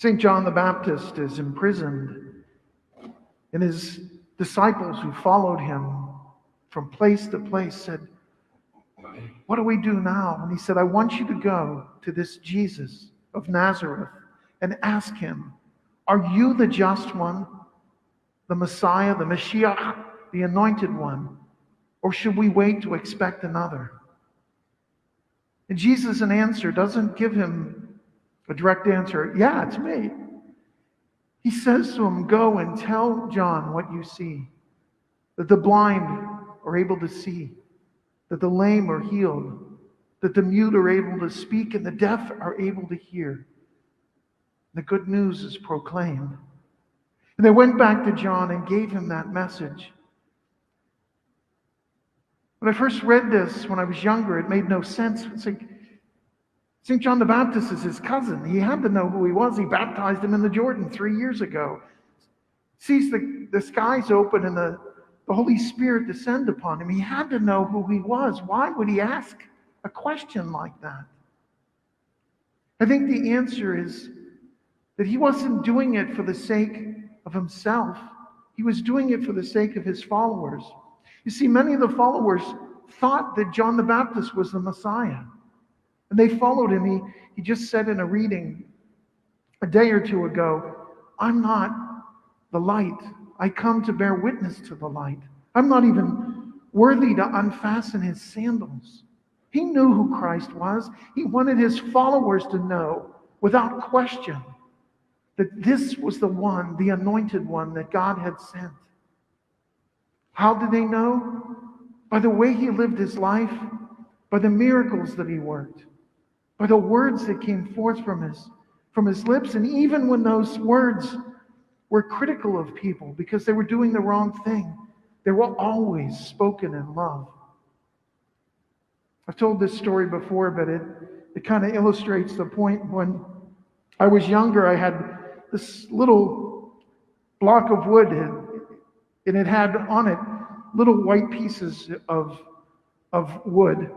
St. John the Baptist is imprisoned, and his disciples who followed him from place to place said, "What do we do now?" And he said, "I want you to go to this Jesus of Nazareth and ask him, are you the just one, the Messiah, the Mashiach, the anointed one, or should we wait to expect another?" And Jesus, in answer, doesn't give him a direct answer. "Yeah, it's me." He says to him, "Go and tell John what you see, that the blind are able to see, that the lame are healed, that the mute are able to speak, and the deaf are able to hear. The good news is proclaimed." And they went back to John and gave him that message. When I first read this when I was younger, it made no sense. It's like, St. John the Baptist is his cousin. He had to know who he was. He baptized him in the Jordan 3 years ago. Sees the skies open and the Holy Spirit descend upon him. He had to know who he was. Why would he ask a question like that? I think the answer is that he wasn't doing it for the sake of himself. He was doing it for the sake of his followers. You see, many of the followers thought that John the Baptist was the Messiah, and they followed him. He just said in a reading a day or two ago, "I'm not the light. I come to bear witness to the light. I'm not even worthy to unfasten his sandals." He knew who Christ was. He wanted his followers to know without question that this was the one, the anointed one that God had sent. How did they know? By the way he lived his life, by the miracles that he worked, by the words that came forth from his lips. And even when those words were critical of people because they were doing the wrong thing, they were always spoken in love. I've told this story before, but it kind of illustrates the point. When I was younger, I had this little block of wood, and it had on it little white pieces of wood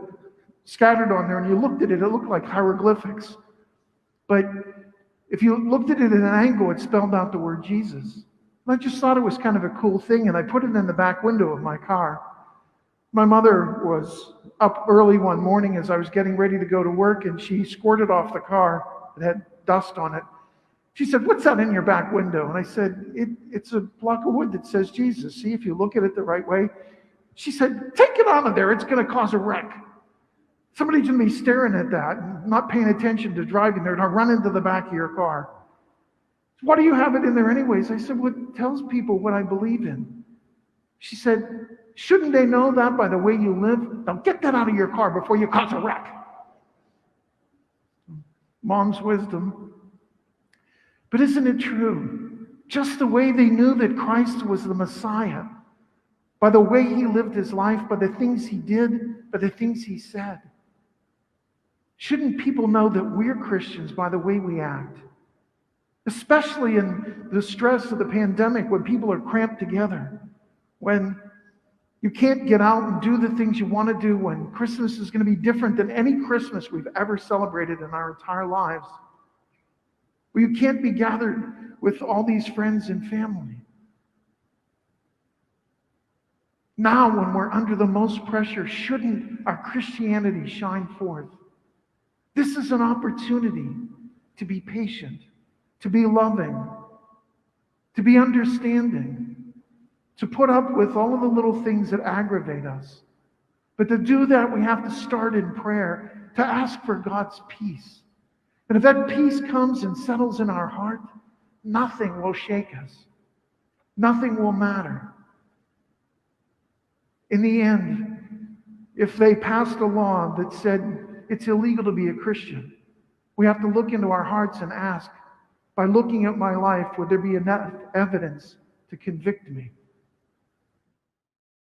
scattered on there, and you looked at it, it looked like hieroglyphics. But if you looked at it at an angle, it spelled out the word Jesus. And I just thought it was kind of a cool thing, and I put it in the back window of my car. My mother was up early one morning as I was getting ready to go to work, and she squirted off the car. It had dust on it. She said, "What's that in your back window?" And I said, it's a block of wood that says Jesus. See, if you look at it the right way. She said, "Take it out of there. It's going to cause a wreck. Somebody's going to be staring at that and not paying attention to driving. They're going to run into the back of your car. Why do you have it in there anyways?" I said, "Well, it tells people what I believe in." She said, "Shouldn't they know that by the way you live? Now get that out of your car before you cause a wreck." Mom's wisdom. But isn't it true? Just the way they knew that Christ was the Messiah, by the way he lived his life, by the things he did, by the things he said. Shouldn't people know that we're Christians by the way we act? Especially in the stress of the pandemic, when people are cramped together, when you can't get out and do the things you want to do, when Christmas is going to be different than any Christmas we've ever celebrated in our entire lives. Where you can't be gathered with all these friends and family. Now, when we're under the most pressure, shouldn't our Christianity shine forth? This is an opportunity to be patient, to be loving, to be understanding, to put up with all of the little things that aggravate us. But to do that, we have to start in prayer, to ask for God's peace. And if that peace comes and settles in our heart, nothing will shake us. Nothing will matter. In the end, if they passed a law that said it's illegal to be a Christian, we have to look into our hearts and ask, by looking at my life, would there be enough evidence to convict me?